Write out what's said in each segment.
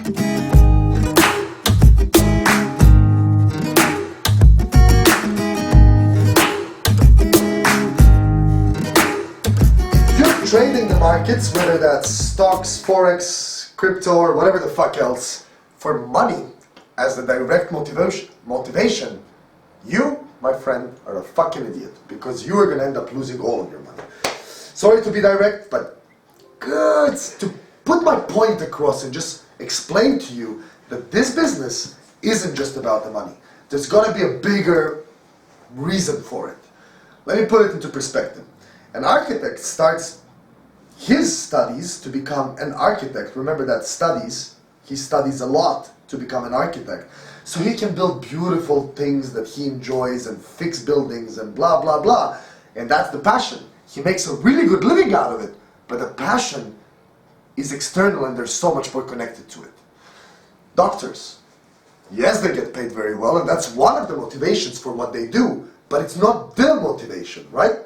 Trading the markets, whether that's stocks, forex, crypto, or whatever the fuck else, for money as the direct motivation, you, my friend, are a fucking idiot, because you are going to end up losing all of your money. Sorry to be direct, but good to put my point across and just explain to you that this business isn't just about the money. There's got to be a bigger reason for it. Let me put it into perspective. An architect starts his studies to become an architect. Remember that he studies a lot to become an architect. So he can build beautiful things that he enjoys and fix buildings and blah, blah, blah. And that's the passion. He makes a really good living out of it. But the passion is external and there's so much more connected to it. Doctors, yes, they get paid very well, and that's one of the motivations for what they do, but it's not their motivation, right?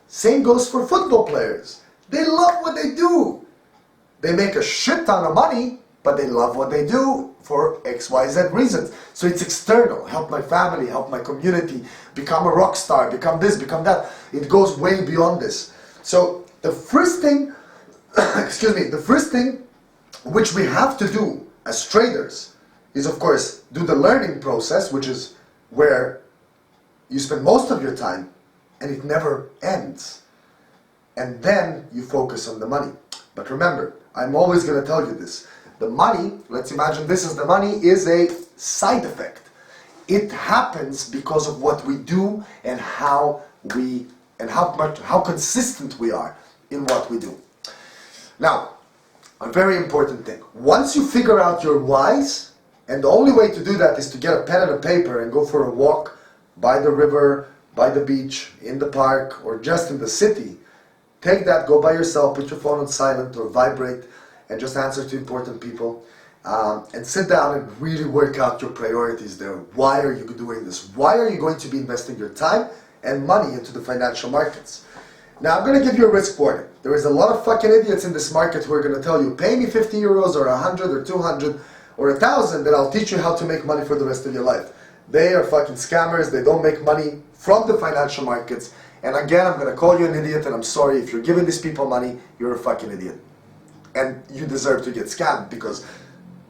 Same goes for football players. They love what they do. They make a shit ton of money, but they love what they do for X, Y, Z reasons. So it's external. Help my family, help my community, become a rock star, become this, become that. It goes way beyond this. So the first thing, the first thing which we have to do as traders is, of course, do the learning process, which is where you spend most of your time and it never ends. And then you focus on the money. But remember, I'm always going to tell you this. The money, let's imagine this is the money, is a side effect. It happens because of what we do and how consistent we are in what we do. Now, a very important thing. Once you figure out your whys, and the only way to do that is to get a pen and a paper and go for a walk by the river, by the beach, in the park, or just in the city. Take that, go by yourself, put your phone on silent or vibrate, and just answer to important people. And sit down and really work out your priorities there. Why are you doing this? Why are you going to be investing your time and money into the financial markets? Now, I'm going to give you a risk warning. There is a lot of fucking idiots in this market who are going to tell you, pay me 50 euros or 100 or 200 or 1,000, and I'll teach you how to make money for the rest of your life. They are fucking scammers. They don't make money from the financial markets. And again, I'm going to call you an idiot, and I'm sorry. If you're giving these people money, you're a fucking idiot. And you deserve to get scammed because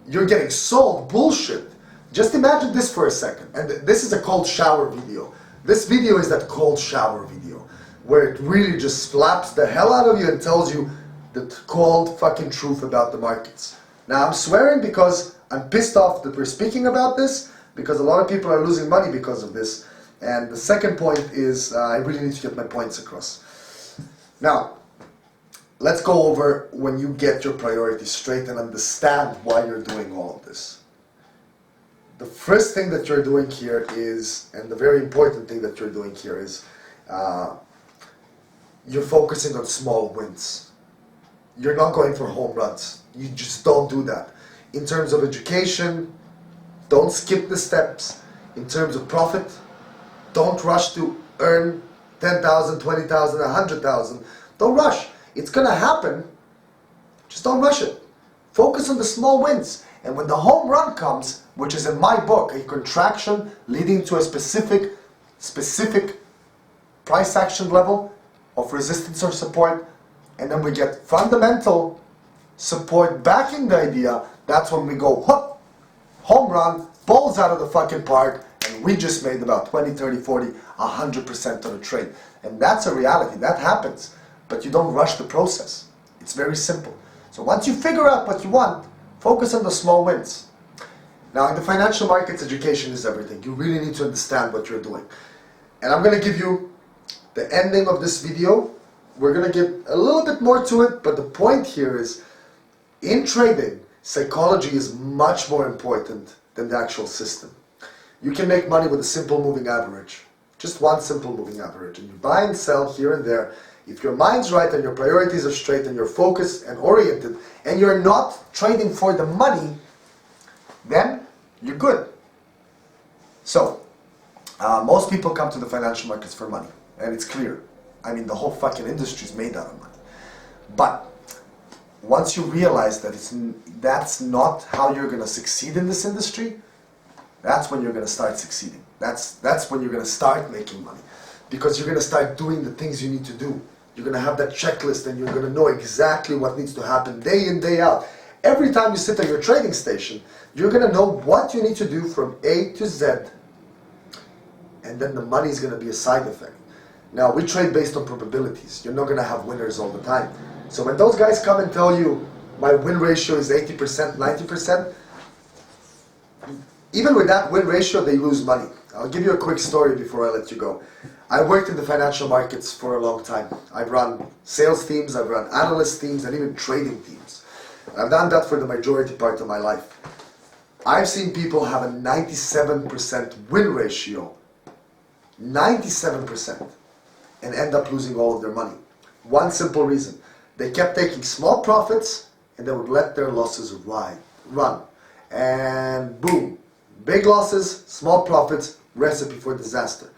you're getting sold bullshit. Just imagine this for a second. And this is a cold shower video. This video is that cold shower video where it really just slaps the hell out of you and tells you the cold fucking truth about the markets. Now, I'm swearing because I'm pissed off that we're speaking about this, because a lot of people are losing money because of this. And the second point is, I really need to get my points across. Now, let's go over when you get your priorities straight and understand why you're doing all of this. The first thing that you're doing here is, and the very important thing that you're doing here is, you're focusing on small wins. You're not going for home runs. You just don't do that. In terms of education, don't skip the steps. In terms of profit, don't rush to earn 10,000, 20,000, 100,000. Don't rush. It's going to happen. Just don't rush it. Focus on the small wins. And when the home run comes, which is in my book, a contraction leading to a specific price action level of resistance or support, and then we get fundamental support backing the idea, that's when we go, whoop, home run, balls out of the fucking park, and we just made about 20, 30, 40, 100% of the trade. And that's a reality. That happens. But you don't rush the process. It's very simple. So once you figure out what you want, focus on the small wins. Now, in the financial markets, education is everything. You really need to understand what you're doing. And I'm going to give you the ending of this video. We're going to get a little bit more to it, but the point here is, in trading, psychology is much more important than the actual system. You can make money with a simple moving average. Just one simple moving average. And you buy and sell here and there. If your mind's right and your priorities are straight and you're focused and oriented and you're not trading for the money, then you're good. So, most people come to the financial markets for money. And it's clear. I mean, the whole fucking industry is made out of money. But once you realize that that's not how you're going to succeed in this industry, that's when you're going to start succeeding. That's when you're going to start making money, because you're going to start doing the things you need to do. You're going to have that checklist, and you're going to know exactly what needs to happen day in, day out. Every time you sit at your trading station, you're going to know what you need to do from A to Z, and then the money is going to be a side effect. Now, we trade based on probabilities. You're not going to have winners all the time. So when those guys come and tell you, my win ratio is 80%, 90%, even with that win ratio, they lose money. I'll give you a quick story before I let you go. I worked in the financial markets for a long time. I've run sales teams, I've run analyst teams, and even trading teams. I've done that for the majority part of my life. I've seen people have a 97% win ratio, 97%, and end up losing all of their money. One simple reason. They kept taking small profits, and they would let their losses run. And boom, big losses, small profits, recipe for disaster.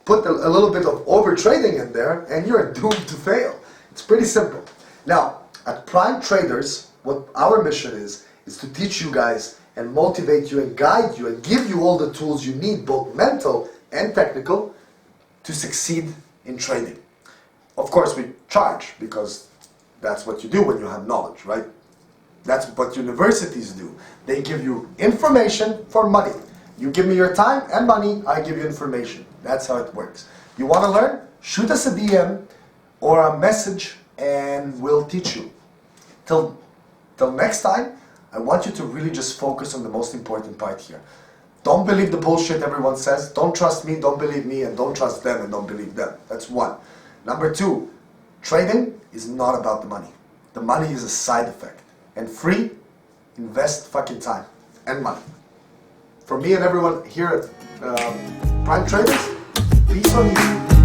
Put a little bit of over trading in there, and you're doomed to fail. It's pretty simple. Now, at Prime Traders, what our mission is to teach you guys and motivate you and guide you and give you all the tools you need, both mental and technical, to succeed in trading. Of course, we charge, because that's what you do when you have knowledge, right? That's what universities do. They give you information for money. You give me your time and money, I give you information. That's how it works. You want to learn? Shoot us a DM or a message and we'll teach you. Till next time, I want you to really just focus on the most important part here. Don't believe the bullshit everyone says. Don't trust me, don't believe me, and don't trust them and don't believe them. That's one. Number two, trading is not about the money. The money is a side effect. And free, invest fucking time and money. For me and everyone here at Prime Traders, peace on you.